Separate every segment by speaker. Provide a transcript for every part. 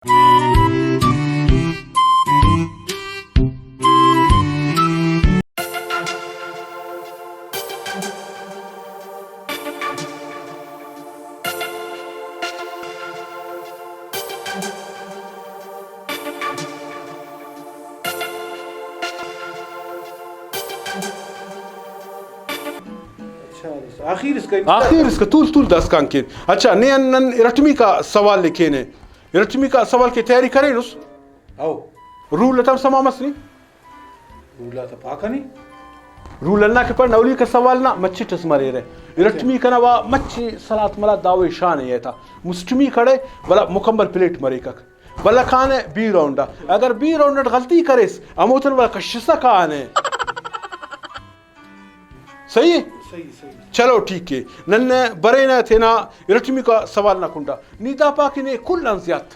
Speaker 1: آخر اس کا طول دس کان کے اچھا نن رٹمی کا سوال لکھے نے رٹمی کا سوال کی تیاری کریں اس
Speaker 2: او
Speaker 1: رول تم سما مسنی
Speaker 2: رولا تا پاکنی
Speaker 1: رول اللہ کے پر نولی کا سوال نہ مچھی ٹس مرے رہے رٹمی کا نوا مچھی سلات ملا دعوی شان یہ تھا مستمی کھڑے بلا مکمل پلیٹ مرے کک بلا کھانے بی راؤنڈا اگر بی راؤنڈ غلطی کرے اموتن والا کشسا کھانے صحیح چلو ٹھیک ہے نن برے نہ تھے نا رٹمی کا سوال نہ کنڈا نیدا پاکی نے کل انزیات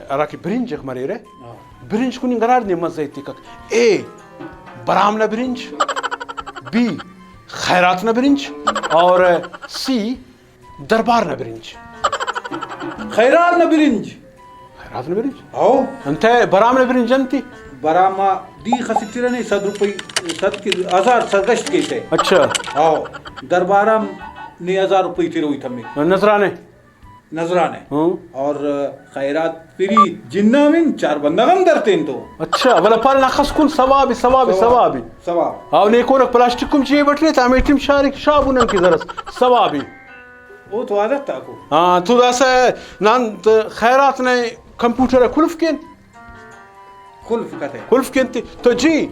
Speaker 1: اراکی برنج ایک مرے رہے برنج کنی گرار نے مزہ تکک اے برام نہ برنج بی خیرات نہ برنج اور سی دربار نہ برنج
Speaker 2: خیرات نہ برنج
Speaker 1: خیرات نہ برنج
Speaker 2: او
Speaker 1: انت برام نہ برنج انتی
Speaker 2: براما دی خسیترنے 100 روپے 100 کی 1000 سرگشت کے سے
Speaker 1: اچھا
Speaker 2: او دربارم نے 1000 روپے تیروئی تھمی
Speaker 1: نظرانے
Speaker 2: نظرانے اور خیرات تیری جنہ میں 4 بندگم درتین تو
Speaker 1: اچھا ولا پال نخص کن ثوابی
Speaker 2: ثواب
Speaker 1: او نے کور پلاسٹک کم چیے بٹنے تا میٹم شارک شابونن کی ذرس ثوابی
Speaker 2: او تو عادت تا کو
Speaker 1: ہاں تو داسا نان خیرات نے computer cliff can cliff can تو جی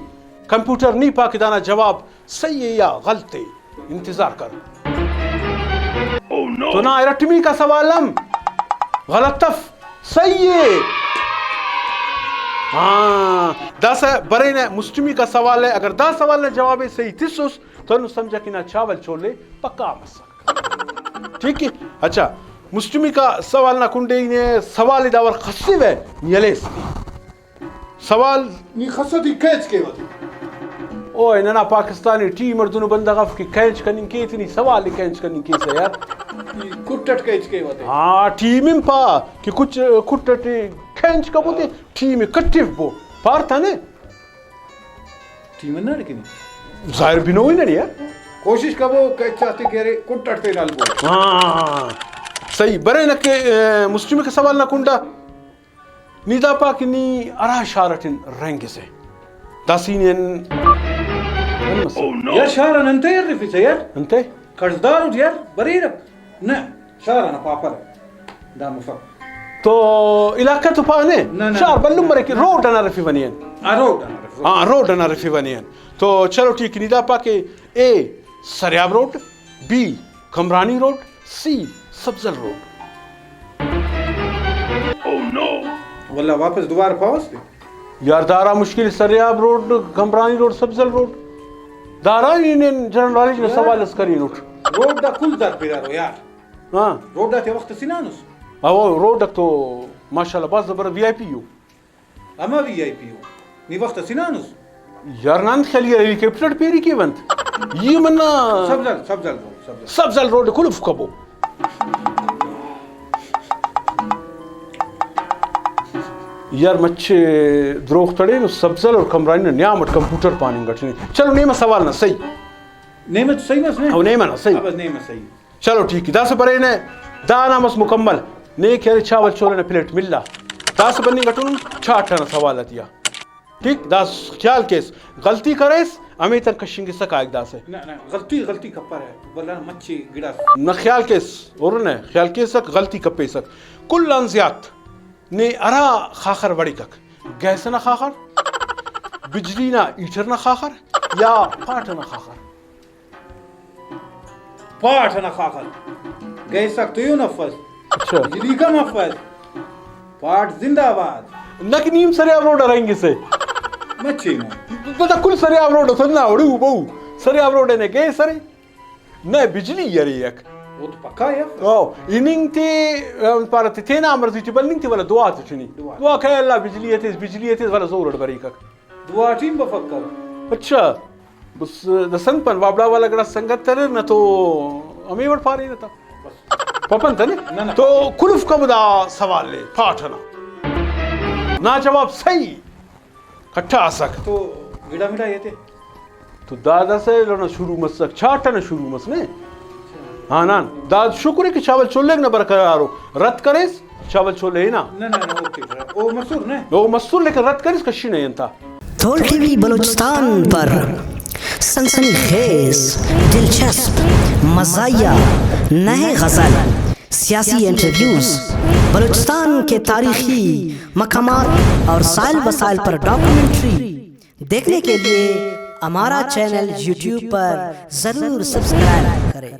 Speaker 1: کمپیوٹر نہیں پاکی دانا جواب صحیح ہے یا غلط ہے انتظار کر تو نا رٹمی کا سوالم غلط تف صحیح ہے ہاں دس برے نے مستمی کا سوال ہے اگر دا سوال نے جواب ہے صحیح تسوس تو انہوں سمجھا کہ نا چاول چھولے پکا مسا ٹھیک ہے اچھا مستمی کا سوال نہ کنڈے نے سوال داور خصیب ہے نیلیس سوال
Speaker 2: نی خصدی کیچ کے وقت
Speaker 1: او اننا پاکستانی ٹیم مردون بندغف کی کینچ کنن کی اتنی سوال کینچ کنن کی سے یار
Speaker 2: کٹٹ کیچ کے وقت
Speaker 1: ہاں ٹیم پا کہ کچھ کٹٹ کینچ کا بوتے ٹیم کٹیو بو پارتا نے
Speaker 2: ٹیم نہ لیکن
Speaker 1: ظاہر بھی نوئی نہیں ہے
Speaker 2: کوشش کرو کہ چاہتے کہ رے کٹٹ تے نال بو
Speaker 1: ہاں صحیح برے نہ کہ مسلم کا سوال نہ کنڈا نیدا پاکنی ارا شارٹن رنگ سے داسینین
Speaker 2: یا شارن انت یار رفی سے یار
Speaker 1: انت
Speaker 2: قرضدار یار بری رب نہ شارن پاپر دا مفق
Speaker 1: تو علاقہ تو پانے شار بلوم برے کی روڈ انا رفی ونین روڈ انا رفی ونین تو چلو ٹھیک نیدا پاکے A Sariab road B Kamrani road C Sabzal road
Speaker 2: واللہ واپس دوبارہ پاوس
Speaker 1: یار دارا مشکل Sariab road Kamrani road Sabzal road دارا انہیں جنرل نالج نے سوال اس کری نوٹ
Speaker 2: روڈ دا کل در پیدا رو یار
Speaker 1: ہاں
Speaker 2: روڈ دا تے وقت سینانوس
Speaker 1: او روڈ تو ماشاءاللہ باز دبر وی آئی پی یو
Speaker 2: اما وی آئی پی یو نی وقت سینانوس
Speaker 1: یار نان خلی ہیلی کاپٹر پیری کی بنت یہ منا سبزل روڈ کلف کبو یار مچھے دروغ تڑے نو سبزل اور کمرانی نے نیامت کمپیوٹر پانی گٹنے چلو نیمہ سوال نہ صحیح
Speaker 2: نیمہ تو صحیح نہ
Speaker 1: او نیمہ نہ صحیح
Speaker 2: اب نیمہ صحیح
Speaker 1: چلو ٹھیک ہے داس برے نے دانا مس مکمل نیک ہے چاول چولے نے پلیٹ ملا داس بنی گٹون چھاٹا نہ سوال دیا ٹھیک داس خیال کیس غلطی کریس ہمیں تک کشنگ سکا ایک داس ہے
Speaker 2: نہ غلطی کپر ہے بلا مچھی گڑا
Speaker 1: نہ خیال کیس اور نے خیال کیس سک غلطی کپے سک کل انزیات نے ارا خاخر بڑی کک گیس نہ خاخر بجلی نہ ایٹر نہ خاخر یا پاٹ نہ خاخر
Speaker 2: پاٹ نہ خاخر گیس سک تو یوں نفذ
Speaker 1: اچھا
Speaker 2: بجلی کا نفذ پاٹ زندہ باد
Speaker 1: نک نیم سریاب روڈ رہیں گے سے
Speaker 2: مچھی میں
Speaker 1: پتہ کل سریاب روڈ سننا اڑو بہو سریاب روڈ نے گئے سرے نہ بجلی یری یک
Speaker 2: وہ تو پکا ہے
Speaker 1: او اننگ تے پارت تے نا مرضی تے بلنگ تے والا دعا تے چنی دعا کہ اللہ بجلی تے والا زور بری کک
Speaker 2: دعا ٹیم بفکر
Speaker 1: اچھا بس دسن پن وابڑا والا گڑا سنگت تر نہ تو ہمیں وڑ پاری نہ تھا پپن
Speaker 2: نه.
Speaker 1: تو کلف کبدا سوال لے پاٹھنا نا جواب صحیح کٹھا آسک
Speaker 2: تو گڑا مڑا یہ تھے
Speaker 1: تو دادا سے لونا شروع مسک چھاٹا نہ شروع مس نے ہاں نان داد شکر ہے کہ چاول چولے نہ برقرارو رد کریس چاول چولے ہی نا
Speaker 2: نہ اوکے او مسور نے
Speaker 1: وہ مسور لیکن رد کریس کشی نہیں انتا
Speaker 3: تھول ٹی وی بلوچستان پر سنسنی خیز دلچسپ مزاحیہ نئے غزل سیاسی انٹرویوز بلوچستان کے تاریخی مقامات اور سائل وسائل پر ڈاکومنٹری دیکھنے کے لیے ہمارا چینل یوٹیوب پر ضرور سبسکرائب کریں.